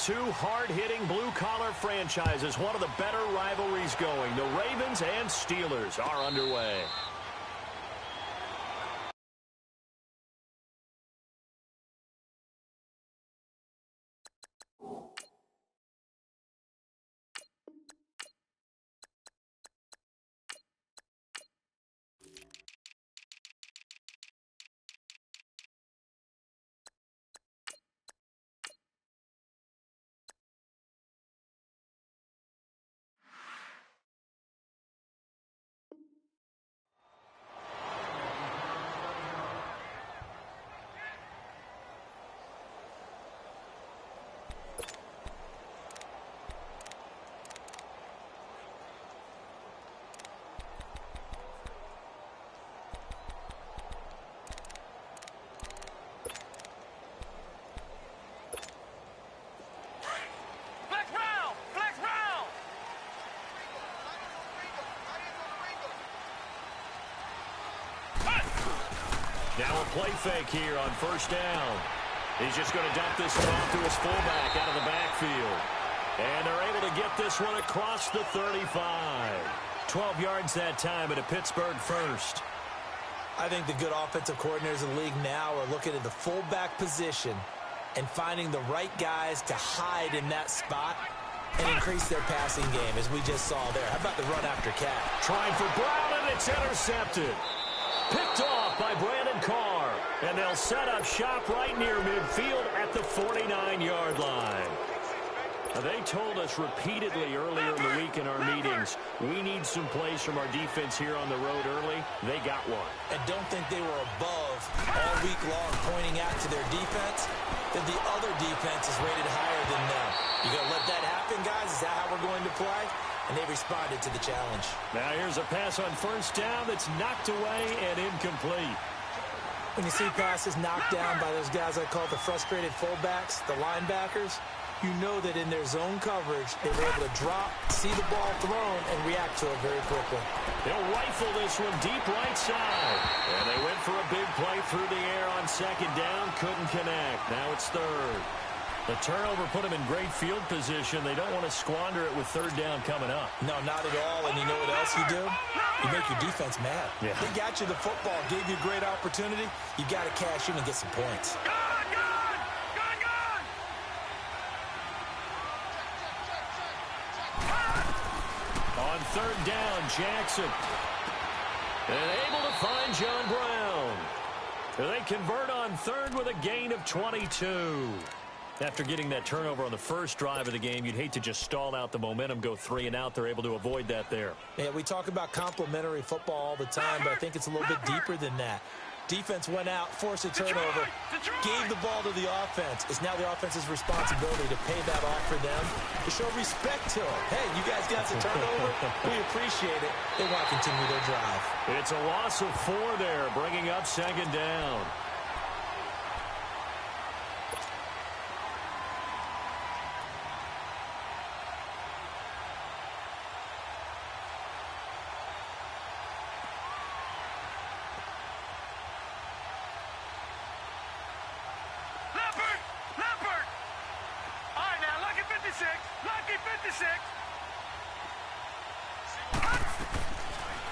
two hard-hitting blue-collar franchises, one of the better rivalries going. The Ravens and Steelers are underway. Now a play fake here on first down. He's just going to dump this one off to his fullback out of the backfield. And they're able to get this one across the 35. 12 yards that time at a Pittsburgh first. I think the good offensive coordinators in the league now are looking at the fullback position and finding the right guys to hide in that spot and increase their passing game, as we just saw there. How about the run after catch? Trying for Brown, and it's intercepted. Picked off by Brandon Carr. And they'll set up shop right near midfield at the 49-yard line. Now, they told us repeatedly earlier in the week in our meetings, we need some plays from our defense here on the road early. They got one. And don't think they were above all week long pointing out to their defense that the other defense is rated higher than them. You going to let that happen, guys? Is that how we're going to play? And they responded to the challenge. Now here's a pass on first down that's knocked away and incomplete. When you see passes knocked down by those guys I call the frustrated fullbacks, the linebackers, you know that in their zone coverage, they were able to drop, see the ball thrown, and react to it very quickly. They'll rifle this one deep right side. And they went for a big play through the air on second down. Couldn't connect. Now it's third. The turnover put them in great field position. They don't want to squander it with third down coming up. No, not at all. And you know what else you do? You make your defense mad. Yeah. They got you the football, gave you a great opportunity. You got to cash in and get some points. On third down, Jackson. And able to find John Brown. They convert on third with a gain of 22. After getting that turnover on the first drive of the game, you'd hate to just stall out the momentum, go 3 and out. They're able to avoid that there. Yeah, we talk about complementary football all the time, but I think it's a little bit deeper than that. Defense went out, forced a turnover, gave the ball to the offense. It's now the offense's responsibility to pay that off for them, to show respect to them. Hey, you guys got the turnover. We appreciate it. They want to continue their drive. It's a loss of 4 there, bringing up second down.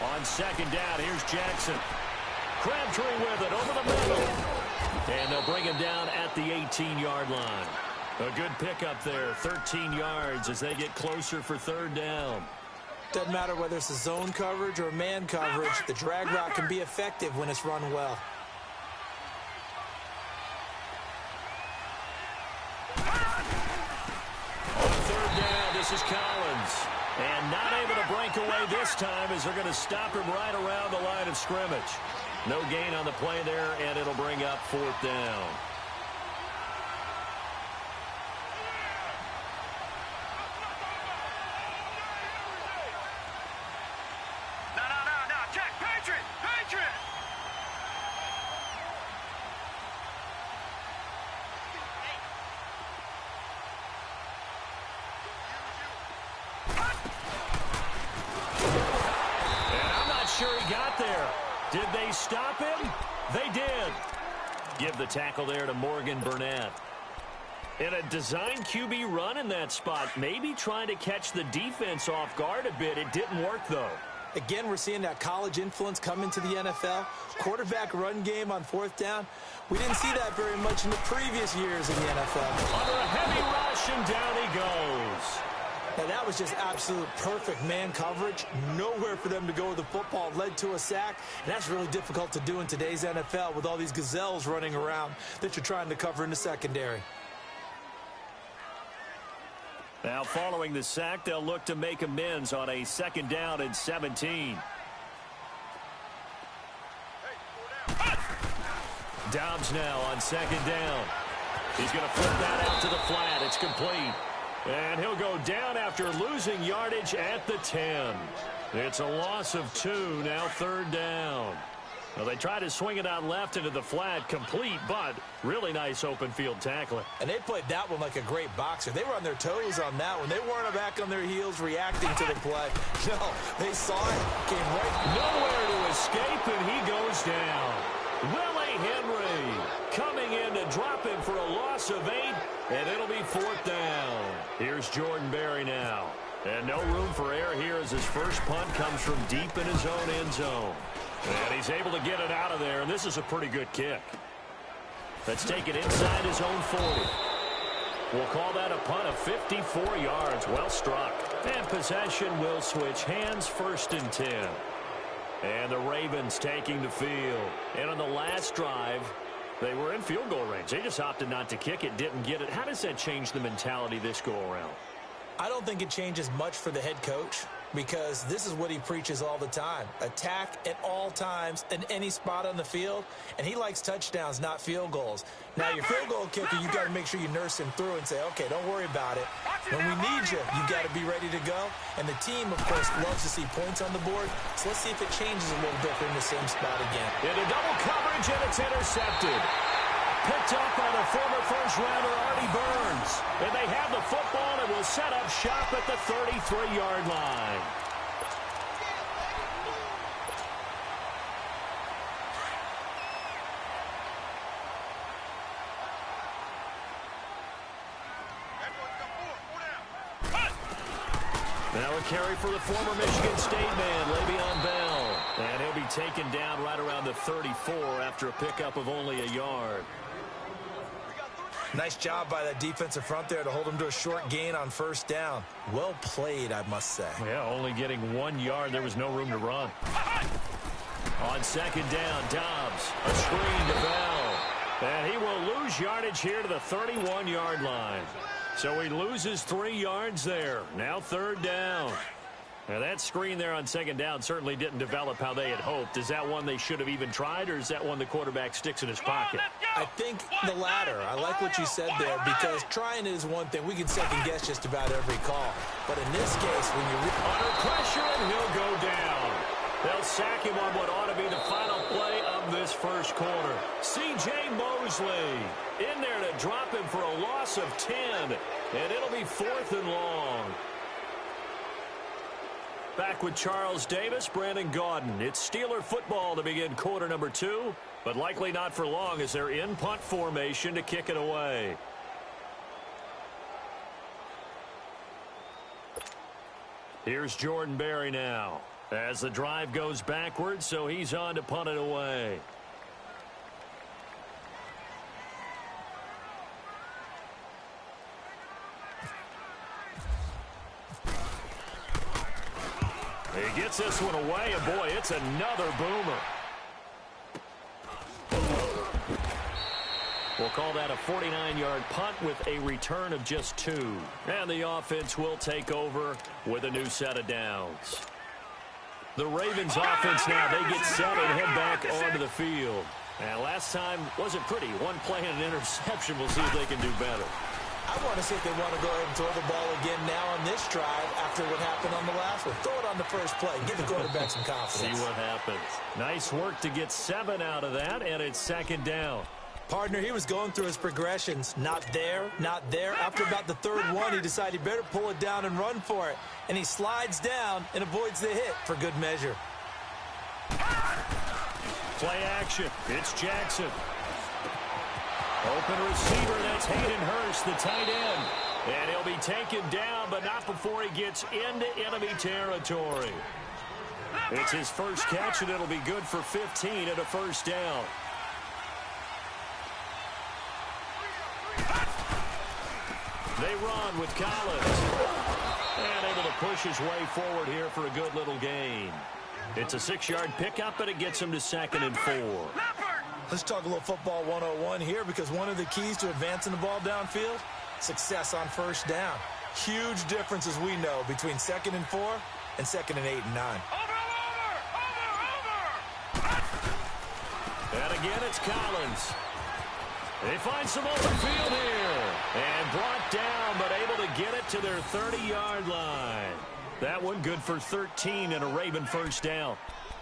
On second down, here's Jackson. Crabtree with it over the middle. And they'll bring him down at the 18-yard line. A good pickup there, 13 yards as they get closer for third down. Doesn't matter whether it's a zone coverage or man coverage, the drag route can be effective when it's run well. On third down, this is Collins. And not able to break away this time as they're going to stop him right around the line of scrimmage. No gain on the play there, and it'll bring up fourth down. No, Jack, Patriot! Sure he got there. Did they stop him? They did. Give the tackle there to Morgan Burnett. And a design QB run in that spot, maybe trying to catch the defense off guard a bit. It didn't work, though. Again, we're seeing that college influence come into the NFL. Quarterback run game on fourth down. We didn't see that very much in the previous years in the NFL. Under a heavy rush, and down he goes. And that was just absolute perfect man coverage. Nowhere for them to go with the football. Led to a sack. And that's really difficult to do in today's NFL with all these gazelles running around that you're trying to cover in the secondary. Now, following the sack, they'll look to make amends on a 2nd down and 17. Dobbs now on 2nd down. He's going to flip that out to the flat. It's complete. And he'll go down after losing yardage at the 10. It's a loss of 2, now 3rd down. Well, they try to swing it out left into the flat, complete, but really nice open field tackling. And they played that one like a great boxer. They were on their toes on that one. They weren't back on their heels reacting to the play. No, they saw it, came right. Nowhere to escape, and he goes down. Willie Henry coming in to drop him for a loss of 8, and it'll be 4th down. Here's Jordan Berry now. And no room for error here as his first punt comes from deep in his own end zone. And he's able to get it out of there, and this is a pretty good kick. Let's take it inside his own 40. We'll call that a punt of 54 yards. Well struck. And possession will switch hands, 1st and 10. And the Ravens taking the field. And on the last drive, they were in field goal range. They just opted not to kick it, didn't get it. How does that change the mentality this go-around? I don't think it changes much for the head coach, because this is what he preaches all the time. Attack at all times in any spot on the field, and he likes touchdowns, not field goals. Now, your field goal kicker, you got to make sure you nurse him through and say, okay, don't worry about it. When we need you, you got to be ready to go. And the team, of course, loves to see points on the board. So let's see if it changes a little bit in the same spot again. Into double coverage, and it's intercepted. Picked up by the former first-rounder Artie Burns. And they have the football and will set up shop at the 33-yard line. Now a carry for the former Michigan State man, Le'Veon Bell. And he'll be taken down right around the 34 after a pickup of only a yard. Nice job by that defensive front there to hold him to a short gain on 1st down. Well played, I must say. Yeah, only getting 1 yard. There was no room to run. On 2nd down, Dobbs. A screen to Bell. And he will lose yardage here to the 31-yard line. So he loses 3 yards there. Now 3rd down. Now that screen there on 2nd down certainly didn't develop how they had hoped. Is that one they should have even tried, or is that one the quarterback sticks in his pocket? I think the latter. I like what you said there, because trying is one thing. We can second-guess just about every call. But in this case, when you're under pressure, and he'll go down. They'll sack him on what ought to be the final play of this first quarter. C.J. Mosley in there to drop him for a loss of 10. And it'll be 4th and long. Back with Charles Davis, Brandon Gaudin. It's Steeler football to begin quarter number 2, but likely not for long as they're in punt formation to kick it away. Here's Jordan Berry now as the drive goes backwards, so he's on to punt it away. He gets this one away, and boy, it's another boomer. We'll call that a 49-yard punt with a return of just 2. And the offense will take over with a new set of downs. The Ravens offense now, they get set and head back onto the field. And last time wasn't pretty. One play and an interception. We'll see if they can do better. I want to see if they want to go ahead and throw the ball again now on this drive after what happened on the last one. Throw it on the first play. Give the quarterback some confidence. See what happens. Nice work to get 7 out of that, and it's 2nd down. Partner, he was going through his progressions. Not there, not there. After about the 3rd one, he decided he better pull it down and run for it. And he slides down and avoids the hit for good measure. Play action. It's Jackson. Open receiver, that's Hayden Hurst, the tight end. And he'll be taken down, but not before he gets into enemy territory. It's his first catch, and it'll be good for 15 and a first down. They run with Collins. And able to push his way forward here for a good little gain. It's a 6-yard pickup, and it gets him to 2nd and 4. Let's talk a little football 101 here, because one of the keys to advancing the ball downfield, success on first down. Huge difference, as we know, between 2nd and 4 and 2nd and 8 and 9. And again, it's Collins. They find some open field here. And brought down, but able to get it to their 30-yard line. That one good for 13 and a Raven first down.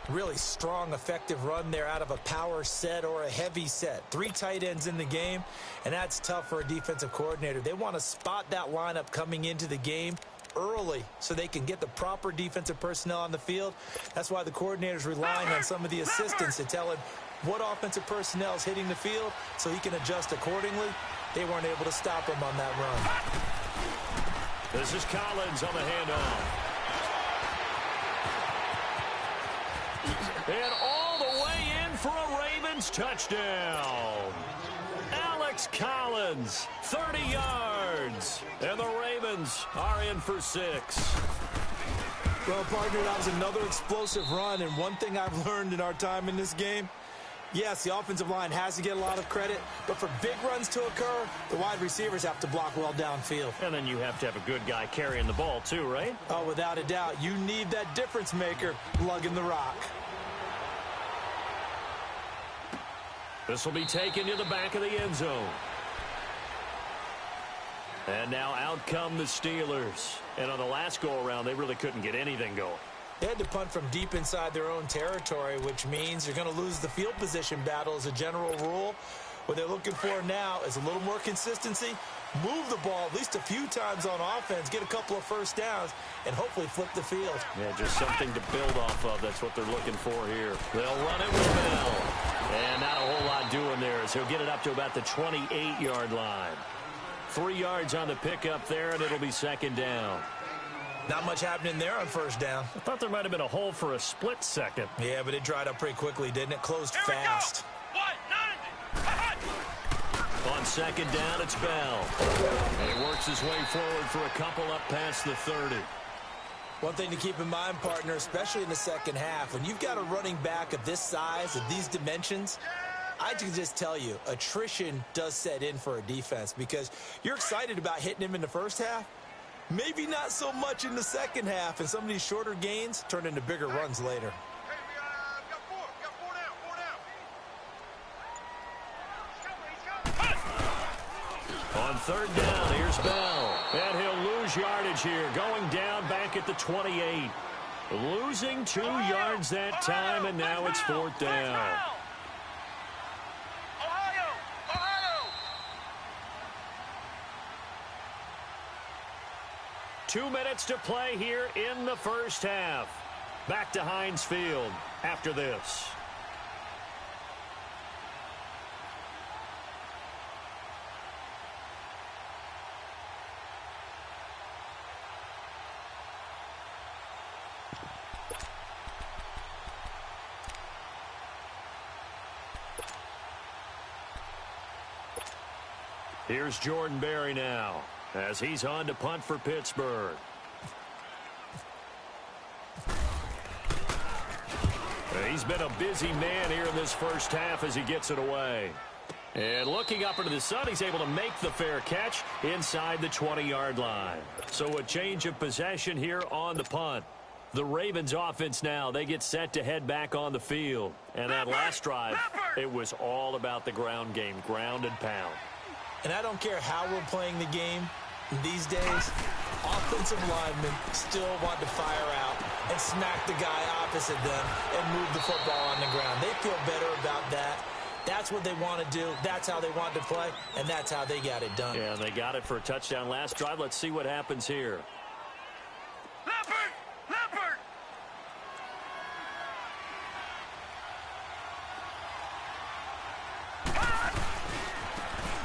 Really strong, effective run there out of a power set or a heavy set. 3 tight ends in the game, and that's tough for a defensive coordinator. They want to spot that lineup coming into the game early so they can get the proper defensive personnel on the field. That's why the coordinator's relying on some of the assistants to tell him what offensive personnel is hitting the field so he can adjust accordingly. They weren't able to stop him on that run. This is Collins on the handoff. And all the way in for a Ravens touchdown. Alex Collins, 30 yards. And the Ravens are in for 6. Well, partner, that was another explosive run, and one thing I've learned in our time in this game, yes, the offensive line has to get a lot of credit, but for big runs to occur, the wide receivers have to block well downfield. And then you have to have a good guy carrying the ball too, right? Oh, without a doubt. You need that difference maker lugging the rock. This will be taken to the back of the end zone. And now out come the Steelers. And on the last go-around, they really couldn't get anything going. They had to punt from deep inside their own territory, which means you're going to lose the field position battle as a general rule. What they're looking for now is a little more consistency, move the ball at least a few times on offense, get a couple of first downs, and hopefully flip the field. Yeah, just something to build off of. That's what they're looking for here. They'll run it with Bell. And not a whole lot doing there as he'll get it up to about the 28-yard line. 3 yards on the pickup there, and it'll be 2nd down. Not much happening there on first down. I thought there might have been a hole for a split second. Yeah, but it dried up pretty quickly, didn't it? Closed fast. On 2nd down, it's Bell. And he works his way forward for a couple up past the 30. One thing to keep in mind, partner, especially in the second half, when you've got a running back of this size, of these dimensions, I can just tell you, attrition does set in for a defense because you're excited about hitting him in the first half. Maybe not so much in the second half, and some of these shorter gains turn into bigger runs later. On 3rd down, here's Bell. And he'll lose yardage here, going down back at the 28. Losing 2 yards that time, and now it's 4th down. 2 minutes to play here in the first half. Back to Heinz Field after this. Here's Jordan Berry now, as he's on to punt for Pittsburgh. He's been a busy man here in this first half as he gets it away. And looking up into the sun, he's able to make the fair catch inside the 20-yard line. So a change of possession here on the punt. The Ravens offense now, they get set to head back on the field. And that last drive, it was all about the ground game, ground and pound. And I don't care how we're playing the game these days, offensive linemen still want to fire out and smack the guy opposite them and move the football on the ground. They feel better about that. That's what they want to do. That's how they want to play, and that's how they got it done. Yeah, and they got it for a touchdown last drive. Let's see what happens here.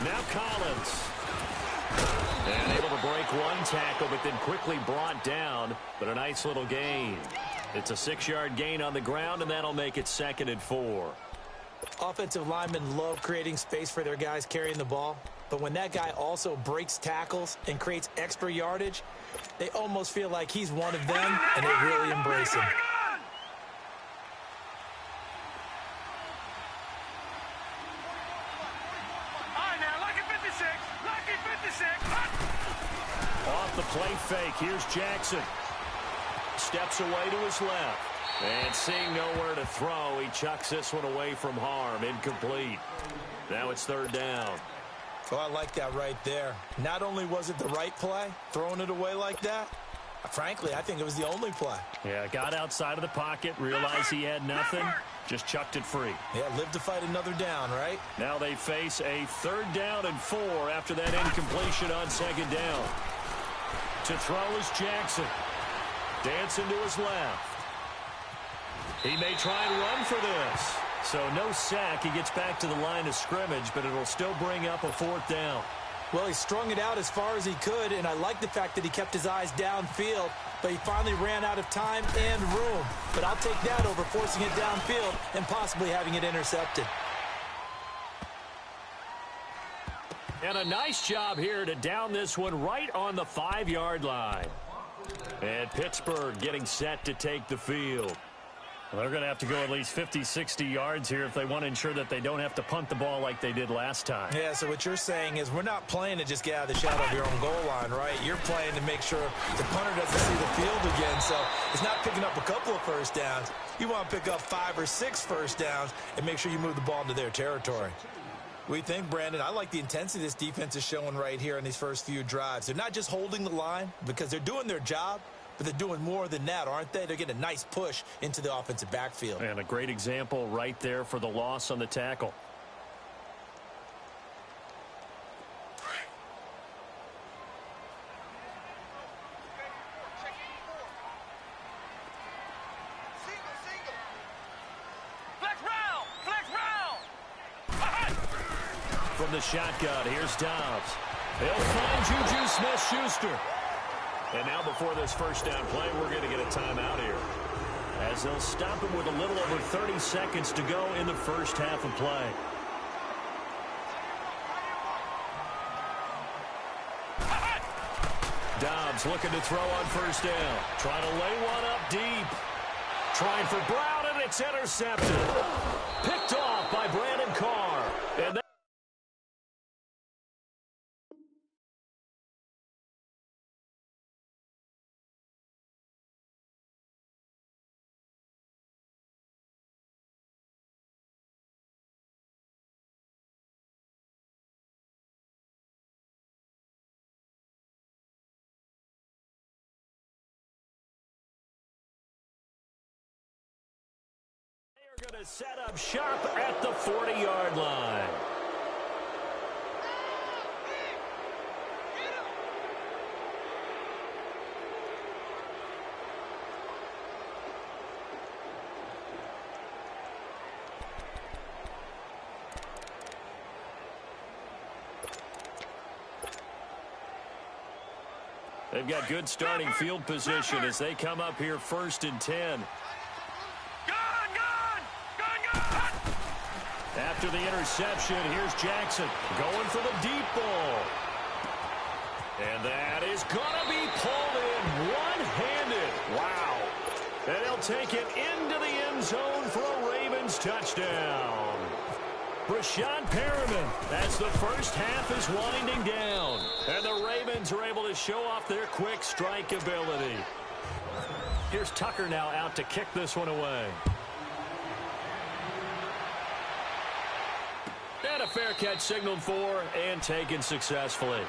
Now Collins. And able to break one tackle, but then quickly brought down. But a nice little gain. It's a 6-yard gain on the ground, and that'll make it 2nd and 4. Offensive linemen love creating space for their guys carrying the ball. But when that guy also breaks tackles and creates extra yardage, they almost feel like he's one of them, and they really embrace him. Off the play fake, here's Jackson. Steps away to his left. And seeing nowhere to throw, he chucks this one away from harm. Incomplete. Now it's 3rd down. Oh, I like that right there. Not only was it the right play, throwing it away like that, frankly, I think it was the only play. Yeah, got outside of the pocket, realized he had nothing, just chucked it free. Yeah, live to fight another down, right? Now they face a 3rd down and 4 after that incompletion on 2nd down. To throw is Jackson. Dancing to his left. He may try and run for this. So no sack. He gets back to the line of scrimmage, but it'll still bring up a 4th down. Well, he strung it out as far as he could, and I like the fact that he kept his eyes downfield, but he finally ran out of time and room. But I'll take that over forcing it downfield and possibly having it intercepted. And a nice job here to down this one right on the 5-yard line. And Pittsburgh getting set to take the field. Well, they're going to have to go at least 50, 60 yards here if they want to ensure that they don't have to punt the ball like they did last time. Yeah, so what you're saying is we're not playing to just get out of the shadow of your own goal line, right? You're playing to make sure the punter doesn't see the field again. So it's not picking up a couple of first downs. You want to pick up 5 or 6 first downs and make sure you move the ball into their territory. What do you think, Brandon? I like the intensity this defense is showing right here in these first few drives. They're not just holding the line because they're doing their job, but they're doing more than that, aren't they? They're getting a nice push into the offensive backfield. And a great example right there for the loss on the tackle. From the shotgun, here's Dobbs. They'll find Juju Smith-Schuster. And now before this first down play, we're going to get a timeout here, as they'll stop him with a little over 30 seconds to go in the first half of play. Dobbs looking to throw on first down. Trying to lay one up deep. Trying for Brown, and it's intercepted. Picked off by Brandon Carr. And going to set up shop at the 40-yard line. They've got good starting field position as they come up here 1st and 10. After the interception, here's Jackson going for the deep ball. And that is going to be pulled in one-handed. Wow. And they'll take it into the end zone for a Ravens touchdown. Brashad Perriman as the first half is winding down. And the Ravens are able to show off their quick strike ability. Here's Tucker now out to kick this one away. And a fair catch signaled for and taken successfully.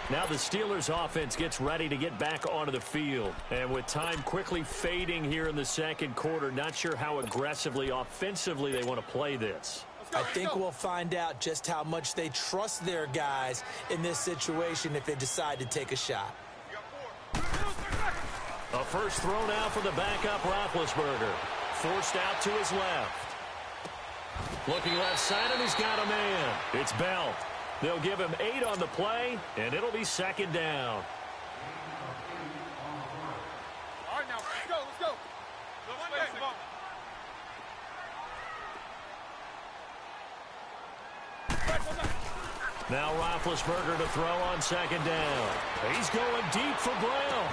Now the Steelers offense gets ready to get back onto the field. And with time quickly fading here in the second quarter, not sure how aggressively, offensively they want to play this. I think we'll find out just how much they trust their guys in this situation if they decide to take a shot. A first throw now for the backup Roethlisberger. Forced out to his left. Looking left side, and he's got a man. It's Bell. They'll give him 8 on the play, and it'll be second down. All right, now, let's go, let's go. Now Roethlisberger to throw on second down. He's going deep for Brown.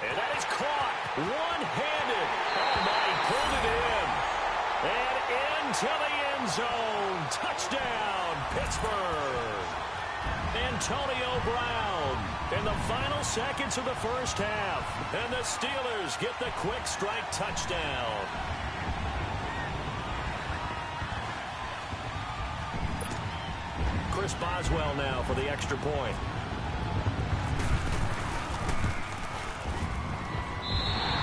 And that is caught one-handed. Oh, my, he pulled it in. And into the end zone. Touchdown, Pittsburgh. Antonio Brown in the final seconds of the first half. And the Steelers get the quick strike touchdown. Chris Boswell now for the extra point.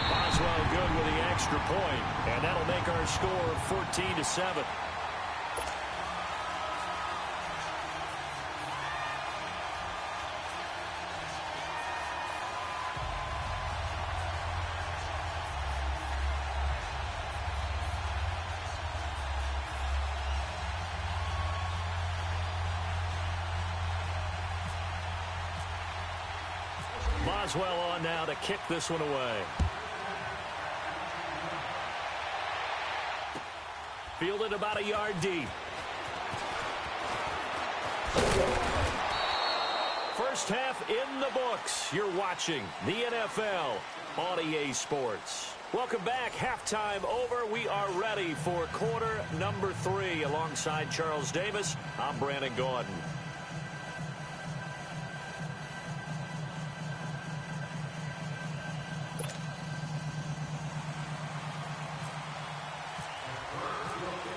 Boswell good with the extra point, and that'll make our score 14-7. Boswell on now to kick this one away. Fielded about a yard deep. First half in the books. You're watching the NFL on EA Sports. Welcome back. Halftime over. We are ready for quarter number 3. Alongside Charles Davis, I'm Brandon Gordon.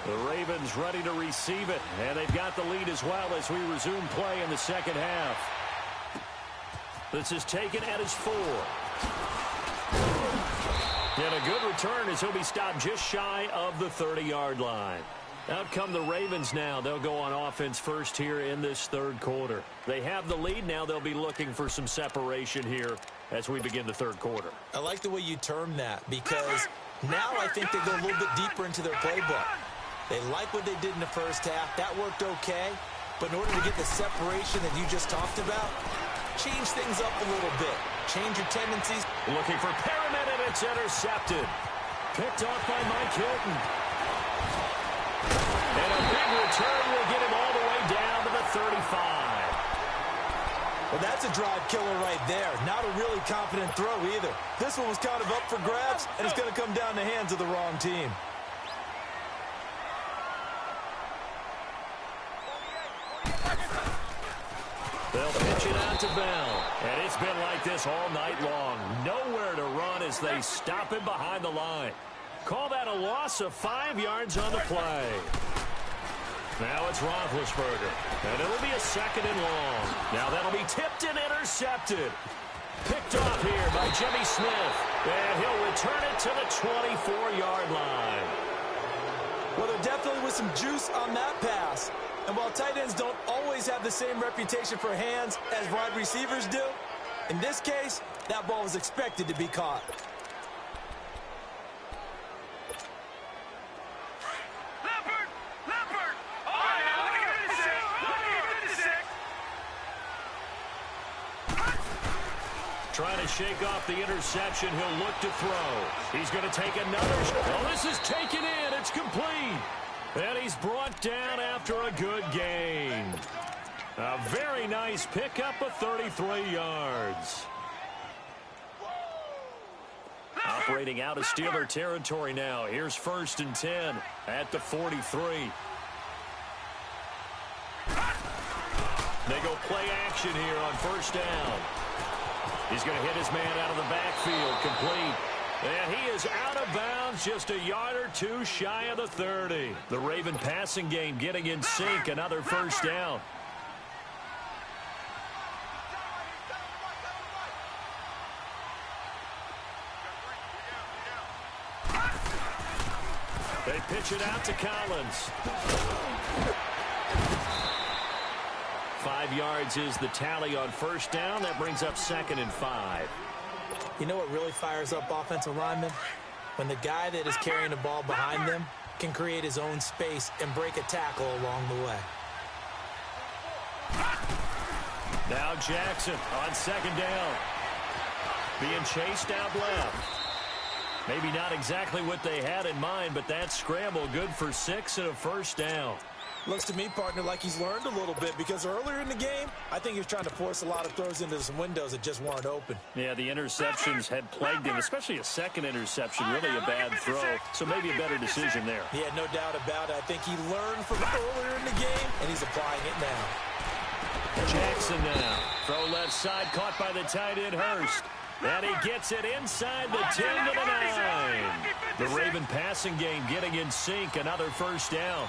The Ravens ready to receive it, and they've got the lead as well as we resume play in the second half. This is taken at his 4. And a good return as he'll be stopped just shy of the 30-yard line. Out come the Ravens now. They'll go on offense first here in this third quarter. They have the lead now. They'll be looking for some separation here as we begin the third quarter. I like the way you termed that because now I think they go a little bit deeper into their playbook. They like what they did in the first half. That worked okay. But in order to get the separation that you just talked about, change things up a little bit. Change your tendencies. Looking for Perriman, and it's intercepted. Picked off by Mike Hilton. And a big return will get him all the way down to the 35. Well, that's a drive killer right there. Not a really confident throw either. This one was kind of up for grabs, and it's going to come down the hands of the wrong team. They'll pitch it out to Bell. And it's been like this all night long. Nowhere to run as they stop him behind the line. Call that a loss of 5 yards on the play. Now it's Roethlisberger. And it'll be a second and long. Now that'll be tipped and intercepted. Picked off here by Jimmy Smith. And he'll return it to the 24-yard line. Well, there definitely was some juice on that pass. And while tight ends don't always have the same reputation for hands as wide receivers do, in this case, that ball was expected to be caught. Leopard! All right, now, look at this six. Trying to shake off the interception. He'll look to throw. He's going to take another shot. Oh, this is taken in. It's complete. And he's brought down after a good gain. A very nice pickup of 33 yards. Operating out of Steeler territory now. Here's 1st and 10 at the 43. They go play action here on 1st down. He's going to hit his man out of the backfield, complete. And he is out of bounds, just a yard or 2 shy of the 30. The Raven passing game getting in sync, another 1st down. They pitch it out to Collins. 5 yards is the tally on 1st down. That brings up 2nd and 5. You know what really fires up offensive linemen? When the guy that is carrying the ball behind them can create his own space and break a tackle along the way. Now Jackson on second down. Being chased out left. Maybe not exactly what they had in mind, but that scramble good for 6 and a first down. Looks to me, partner, like he's learned a little bit because earlier in the game, I think he was trying to force a lot of throws into some windows that just weren't open. Yeah, the interceptions had plagued him, especially a second interception, really a bad throw. So maybe a better decision there. Yeah, no doubt about it. I think he learned from earlier in the game, and he's applying it now. Jackson now. Throw left side, caught by the tight end Hurst. And he gets it inside the 10 to the 9. The Raven passing game getting in sync. Another first down.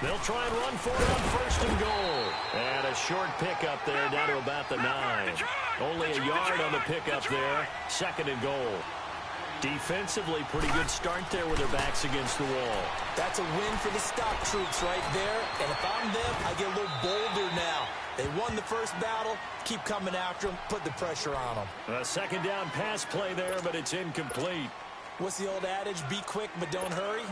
They'll try and run for it on first and goal. And a short pickup there down to about the 9. Only a yard on the pickup there. Second and goal. Defensively, pretty good start there with their backs against the wall. That's a win for the stock troops right there. And if I'm them, I get a little bolder now. They won the first battle. Keep coming after them. Put the pressure on them. A second down pass play there, but it's incomplete. What's the old adage? Be quick, but don't hurry.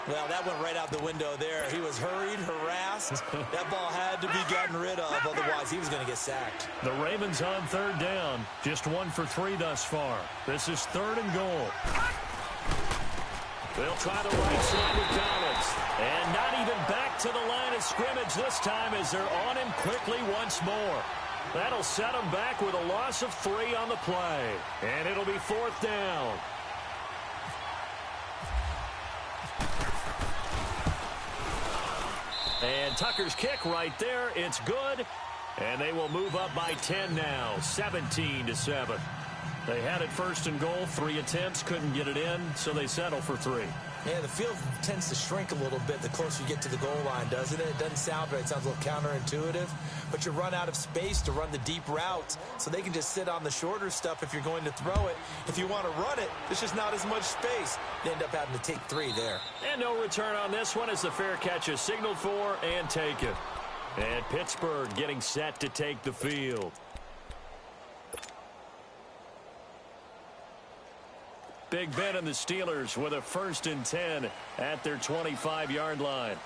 Well, that went right out the window there. He was hurried, harassed. That ball had to be gotten rid of, otherwise he was going to get sacked. The Ravens on third down. Just 1 for 3 thus far. This is third and goal. They'll try the right side with Dollars. And not even back to the line of scrimmage this time as they're on him quickly once more. That'll set them back with a loss of 3 on the play. And it'll be fourth down. And Tucker's kick right there. It's good. And they will move up by 10 now, 17-7. They had it first and goal, 3 attempts, couldn't get it in, so they settle for 3. Yeah, the field tends to shrink a little bit the closer you get to the goal line, doesn't it? It doesn't sound right. It sounds a little counterintuitive. But you run out of space to run the deep routes, so they can just sit on the shorter stuff if you're going to throw it. If you want to run it, there's just not as much space. They end up having to take 3 there. And no return on this one as the fair catch is signaled for and taken. And Pittsburgh getting set to take the field. Big Ben and the Steelers with a 1st and 10 at their 25-yard line.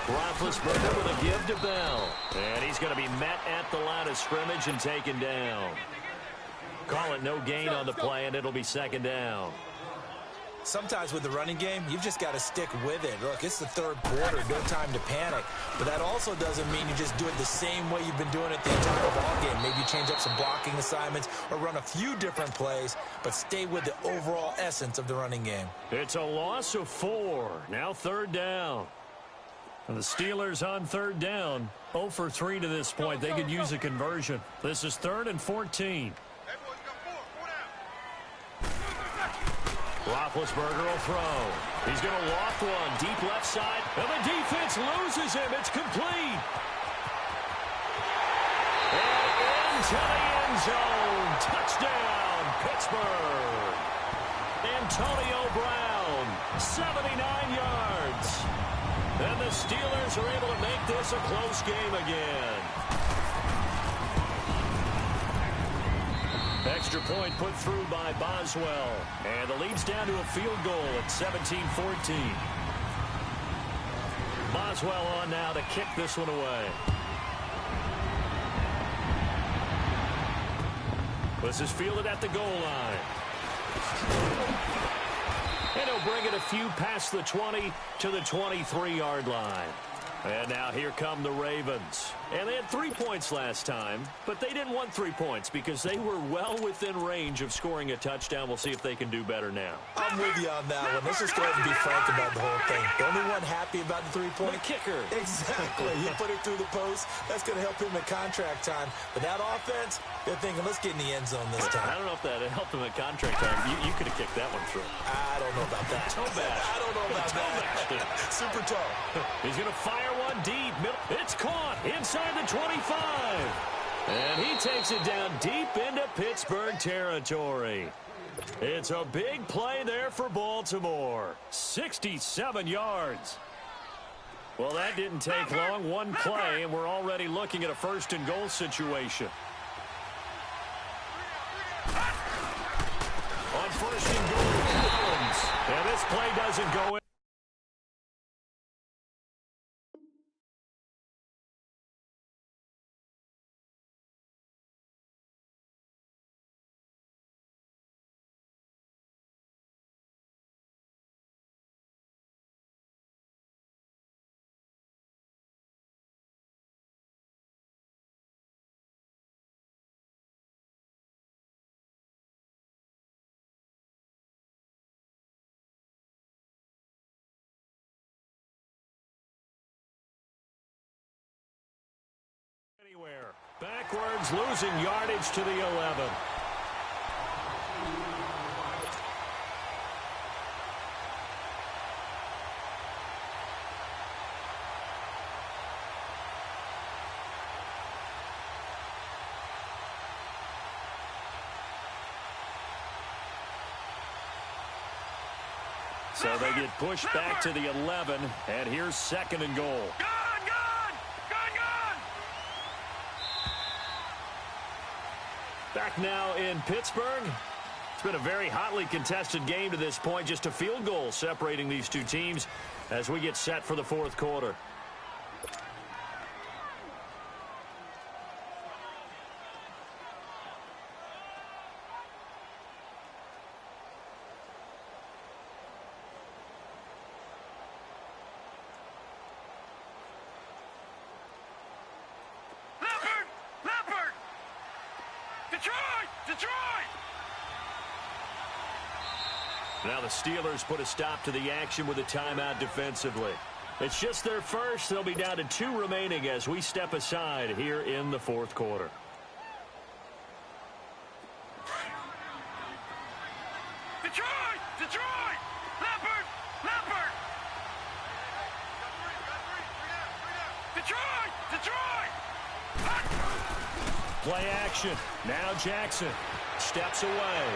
Roethlisberger with a give to Bell. And he's going to be met at the line of scrimmage and taken down. Call it no gain on the play, and it'll be second down. Sometimes with the running game, you've just got to stick with it. Look, it's the third quarter, no time to panic. But that also doesn't mean you just do it the same way you've been doing it the entire ball game. Maybe you change up some blocking assignments or run a few different plays, but stay with the overall essence of the running game. It's a loss of 4. Now third down. And the Steelers on third down, 0 for 3 to this point. They could use a conversion. This is 3rd and 14. Roethlisberger will throw. He's going to loft one. Deep left side. And the defense loses him. It's complete. And into the end zone. Touchdown, Pittsburgh. Antonio Brown, 79 yards. And the Steelers are able to make this a close game again. Extra point put through by Boswell. And the lead's down to a field goal at 17-14. Boswell on now to kick this one away. This is fielded at the goal line. And he'll bring it a few past the 20 to the 23-yard line. And now here come the Ravens. And they had 3 points last time, but they didn't want 3 points because they were well within range of scoring a touchdown. We'll see if they can do better now. I'm with you on that one. Let's just go ahead and be frank about the whole thing. The only one happy about the 3-point? The kicker. Exactly. You put it through the post. That's going to help him at contract time. But that offense, they're thinking, let's get in the end zone this time. I don't know if that helped him at contract time. You could have kicked that one through. I don't know about that. Toe bash. I don't know about that. Super toe. He's going to fire one deep. It's caught inside the 25. And he takes it down deep into Pittsburgh territory. It's a big play there for Baltimore. 67 yards. Well, that didn't take long. One play, and we're already looking at a 1st and goal situation. first and goal for Collins. And this play doesn't go in. Anywhere. Backwards, losing yardage to the 11. So they get pushed back to the 11, and here's second and goal. Back now in Pittsburgh. It's been a very hotly contested game to this point. Just a field goal separating these two teams as we get set for the fourth quarter. Now the Steelers put a stop to the action with a timeout defensively. It's just their first. They'll be down to 2 remaining as we step aside here in the fourth quarter. Detroit! Detroit! Leopard! Leopard! Detroit! Detroit! Play action. Now Jackson steps away.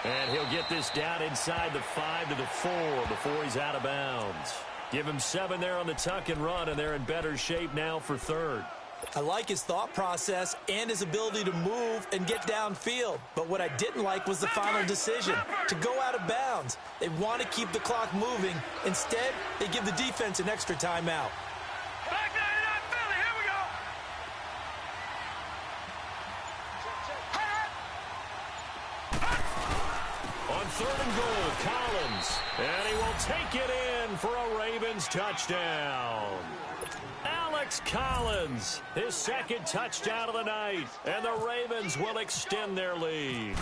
And he'll get this down inside the 5 to the 4 before he's out of bounds. Give him 7 there on the tuck and run, and they're in better shape now for third. I like his thought process and his ability to move and get downfield. But what I didn't like was the final decision, to go out of bounds. They want to keep the clock moving. Instead, they give the defense an extra timeout. Back 99 Philly, here we go! On third and goal, Collins. And he will take it in for a Ravens touchdown. Alex Collins, his second touchdown of the night. And the Ravens will extend their lead.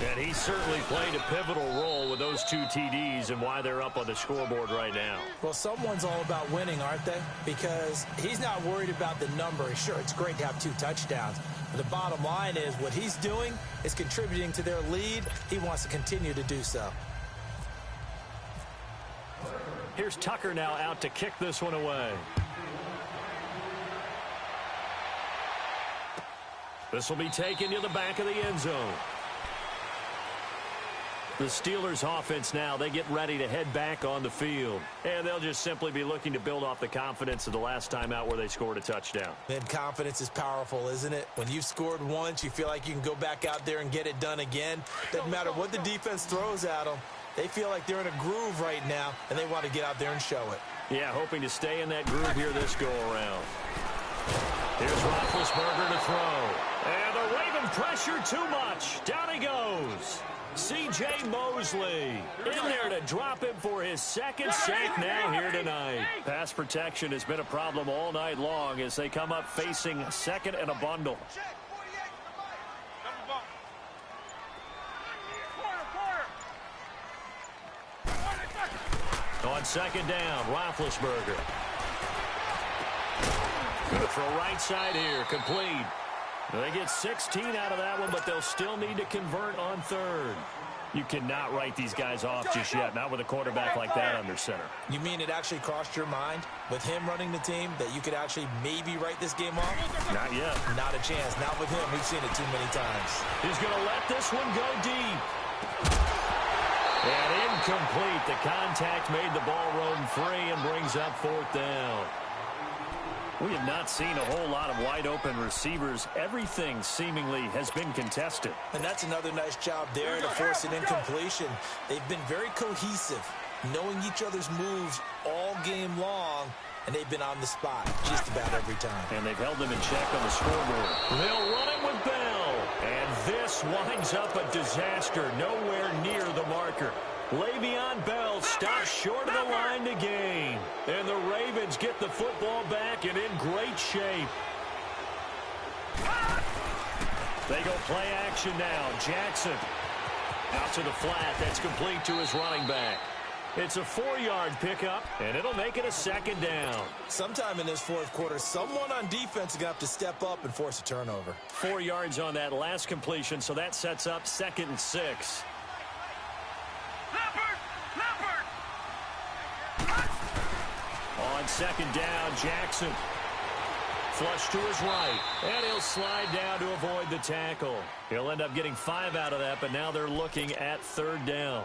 And he certainly played a pivotal role with those 2 TDs and why they're up on the scoreboard right now. Well, someone's all about winning, aren't they? Because he's not worried about the number. Sure, it's great to have 2 touchdowns. But the bottom line is what he's doing is contributing to their lead. He wants to continue to do so. Here's Tucker now out to kick this one away. This will be taken to the back of the end zone. The Steelers offense now, they get ready to head back on the field. And they'll just simply be looking to build off the confidence of the last time out where they scored a touchdown. And confidence is powerful, isn't it? When you've scored once, you feel like you can go back out there and get it done again. Doesn't matter what the defense throws at them. They feel like they're in a groove right now, and they want to get out there and show it. Yeah, hoping to stay in that groove here this go-around. Here's Roethlisberger to throw. And the Raven pressure too much. Down he goes. C.J. Mosley in there to drop him for his second sack now here tonight. Pass protection has been a problem all night long as they come up facing second and a bundle. On second down, Roethlisberger. Going to throw right side here, complete. They get 16 out of that one, but they'll still need to convert on third. You cannot write these guys off just yet, not with a quarterback like that under center. You mean it actually crossed your mind with him running the team that you could actually maybe write this game off? Not yet. Not a chance. Not with him. We've seen it too many times. He's going to let this one go deep. And incomplete. The contact made the ball roam free and brings up fourth down. We have not seen a whole lot of wide-open receivers. Everything seemingly has been contested. And that's another nice job there to force an incompletion. They've been very cohesive, knowing each other's moves all game long, and they've been on the spot just about every time. And they've held them in check on the scoreboard. They'll run it with Bell. And this winds up a disaster, nowhere near the marker. Le'Veon Bell stops short of the line to gain. And the Ravens get the football back and in great shape. They go play action now. Jackson out to the flat. That's complete to his running back. It's a 4-yard pickup, and it'll make it a second down. Sometime in this fourth quarter, someone on defense is going to have to step up and force a turnover. 4 yards on that last completion, so that sets up 2nd and 6. On 2nd down, Jackson. Flush to his right, and he'll slide down to avoid the tackle. He'll end up getting 5 out of that, but now they're looking at 3rd down.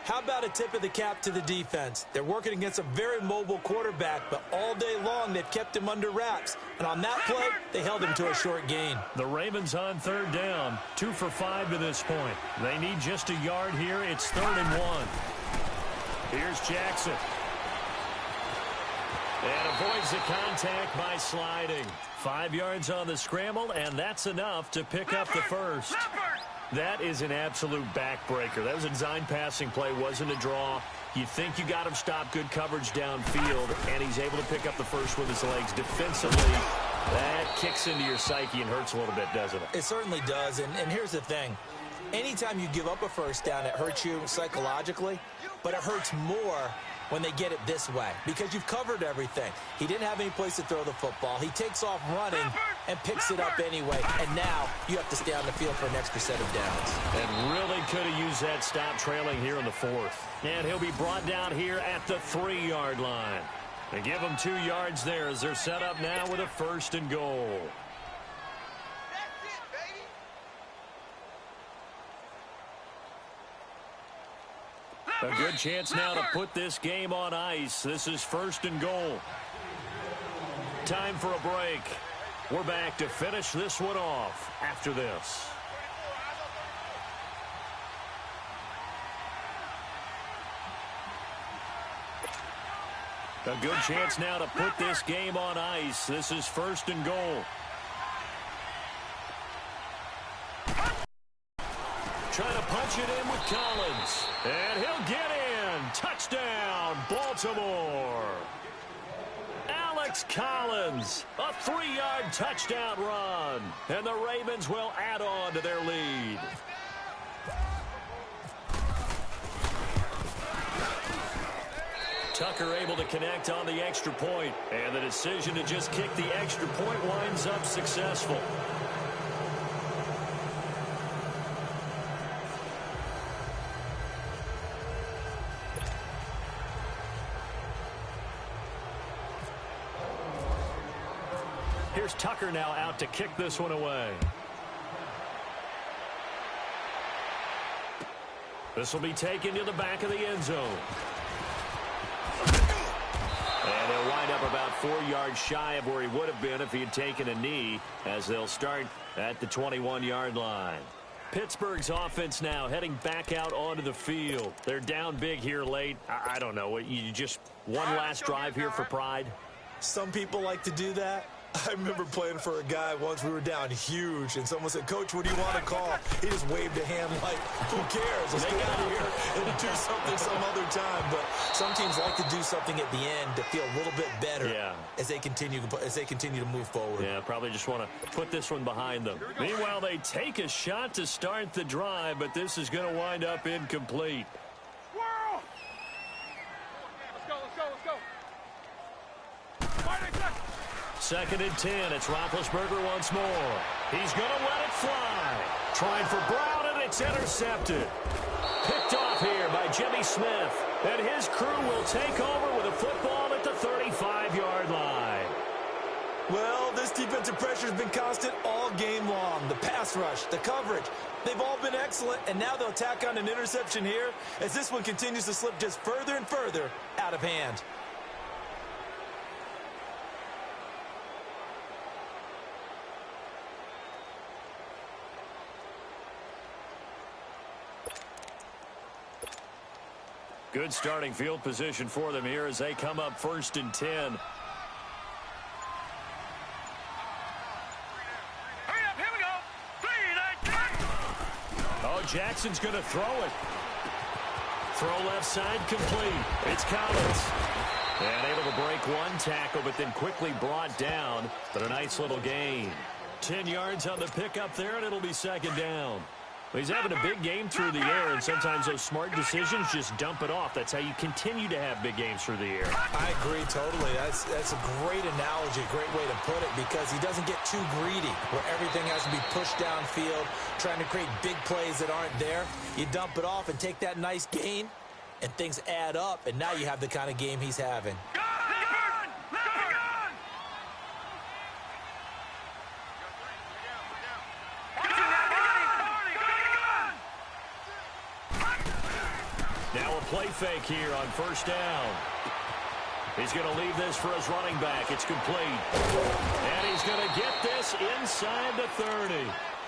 How about a tip of the cap to the defense? They're working against a very mobile quarterback, but all day long they've kept him under wraps. And on that play, they held him to a short gain. The Ravens on 3rd down, 2 for 5 to this point. They need just a yard here. It's 3rd and 1. Here's Jackson. And avoids the contact by sliding. 5 yards on the scramble, and that's enough to pick up the first. That is an absolute backbreaker. That was a design passing play, wasn't a draw. You think you got him stopped, good coverage downfield, and he's able to pick up the first with his legs. Defensively, that kicks into your psyche and hurts a little bit, doesn't it? It certainly does, and here's the thing. Anytime you give up a first down, it hurts you psychologically, but it hurts more when they get it this way because you've covered everything. He didn't have any place to throw the football. He takes off running and picks it up anyway, and now you have to stay on the field for an extra set of downs. And really could have used that stop trailing here in the 4th. And he'll be brought down here at the 3-yard line. They give him 2 yards there as they're set up now with a 1st and goal. A good chance now to put this game on ice. This is 1st and goal. Time for a break. We're back to finish this one off after this. A good chance now to put this game on ice. This is 1st and goal. Trying to punch it in with Collins. And he'll get in. Touchdown, Baltimore. Alex Collins, a 3-yard touchdown run. And the Ravens will add on to their lead. Tucker able to connect on the extra point. And the decision to just kick the extra point winds up successful. Here's Tucker now out to kick this one away. This will be taken to the back of the end zone. And he'll wind up about 4 yards shy of where he would have been if he had taken a knee, as they'll start at the 21-yard line. Pittsburgh's offense now heading back out onto the field. They're down big here late. I don't know. You just one last drive here for pride? Some people like to do that. I remember playing for a guy once. We were down huge, and someone said, "Coach, what do you want to call?" He just waved a hand like, "Who cares? Let's get out of here and do something some other time." But some teams like to do something at the end to feel a little bit better as they continue to move forward. Yeah, probably just want to put this one behind them. Meanwhile, they take a shot to start the drive, but this is going to wind up incomplete. Second and 10. It's Roethlisberger once more. He's going to let it fly. Trying for Brown, and it's intercepted. Picked off here by Jimmy Smith. And his crew will take over with a football at the 35-yard line. Well, this defensive pressure has been constant all game long. The pass rush, the coverage, they've all been excellent, and now they'll tack on an interception here as this one continues to slip just further and further out of hand. Good starting field position for them here as they come up 1st and 10. Hurry up, here we go. 3, 9, 10. Oh, Jackson's going to throw it. Throw left side complete. It's Collins. And able to break one tackle, but then quickly brought down. But a nice little gain. 10 yards on the pickup there, and it'll be 2nd down. Well, he's having a big game through the air, and sometimes those smart decisions just dump it off. That's how you continue to have big games through the air. I agree totally. That's a great analogy, a great way to put it, because he doesn't get too greedy where everything has to be pushed downfield, trying to create big plays that aren't there. You dump it off and take that nice gain, and things add up, and now you have the kind of game he's having. Now a play fake here on 1st down. He's going to leave this for his running back. It's complete. And he's going to get this inside the 30.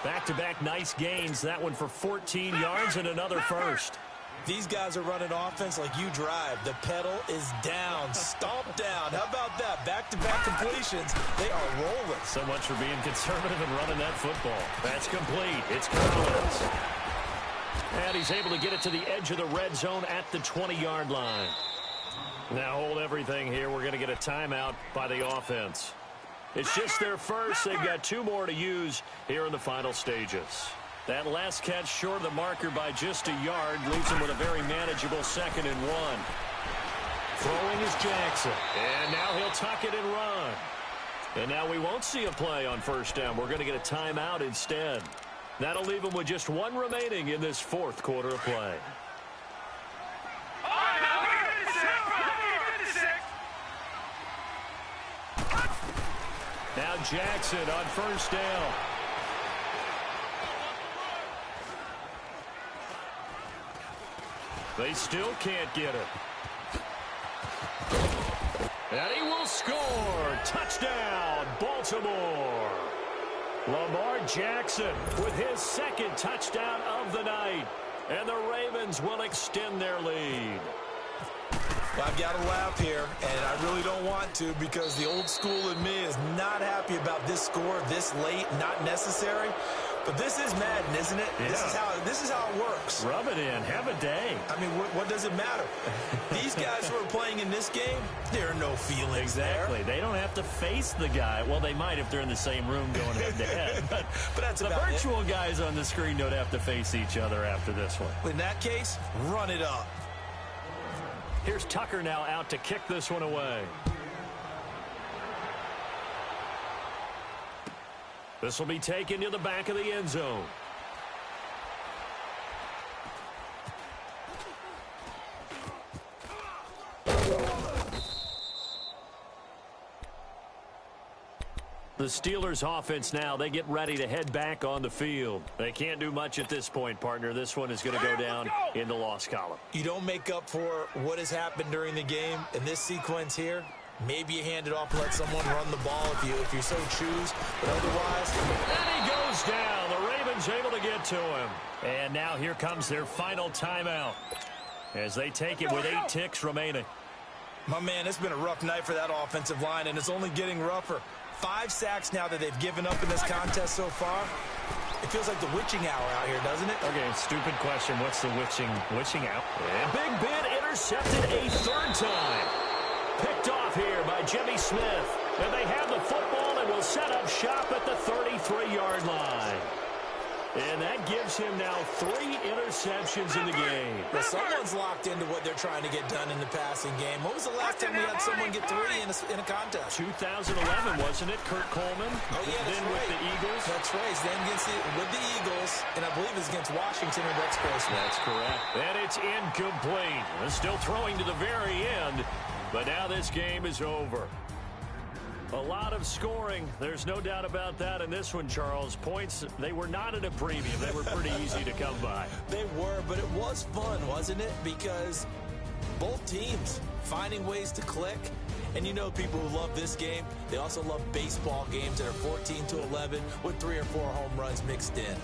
Back-to-back nice gains. That one for 14 yards and another first. These guys are running offense like you drive. The pedal is down, stomped down. How about that? Back-to-back completions. They are rolling. So much for being conservative and running that football. That's complete. It's Collins. And he's able to get it to the edge of the red zone at the 20-yard line. Now hold everything here. We're going to get a timeout by the offense. It's just their first. They've got 2 more to use here in the final stages. That last catch short of the marker by just a yard leaves him with a very manageable 2nd and 1. Throwing is Jackson. And now he'll tuck it and run. And now we won't see a play on 1st down. We're going to get a timeout instead. That'll leave him with just 1 remaining in this 4th quarter of play. Now Jackson on 1st down. They still can't get it. And he will score. Touchdown, Baltimore. Lamar Jackson with his 2nd touchdown of the night. And the Ravens will extend their lead. Well, I've got to laugh here, and I really don't want to, because the old school in me is not happy about this score this late, not necessary. But this is Madden, isn't it? Yeah. This is how it works. Rub it in. Have a day. I mean, what does it matter? These guys who are playing in this game, there are no feelings Exactly. there. They don't have to face the guy. Well, they might if they're in the same room going head-to-head. But that's the about virtual guys on the screen don't have to face each other after this one. In that case, run it up. Here's Tucker now out to kick this one away. This will be taken to the back of the end zone. The Steelers offense now, they get ready to head back on the field. They can't do much at this point, partner. This one is going to go down in the loss column. You don't make up for what has happened during the game in this sequence here. Maybe you hand it off and let someone run the ball if you so choose. But otherwise... And he goes down. The Ravens able to get to him. And now here comes their final timeout as they take it with 8 ticks remaining. My man, it's been a rough night for that offensive line, and it's only getting rougher. 5 sacks now that they've given up in this contest so far. It feels like the witching hour out here, doesn't it? Okay, stupid question. What's the witching hour? And Big Ben intercepted a 3rd time. Picked off here by Jimmy Smith. And they have the football and will set up shop at the 33-yard line. And that gives him now 3 interceptions in the game. Well, someone's locked into what they're trying to get done in the passing game. When was the last time we had someone get 3 in a contest? 2011, wasn't it? Kurt Coleman. Oh, yeah, that's then right. with the Eagles. That's right. Then with the Eagles, and I believe it's against Washington or Rex Grossman. That's correct. And it's incomplete. They're still throwing to the very end, but now this game is over. A lot of scoring. There's no doubt about that in this one, Charles. Points, they were not at a premium. They were pretty easy to come by. They were, but it was fun, wasn't it? Because both teams finding ways to click. And you know people who love this game, they also love baseball games that are 14-11 with 3 or 4 home runs mixed in.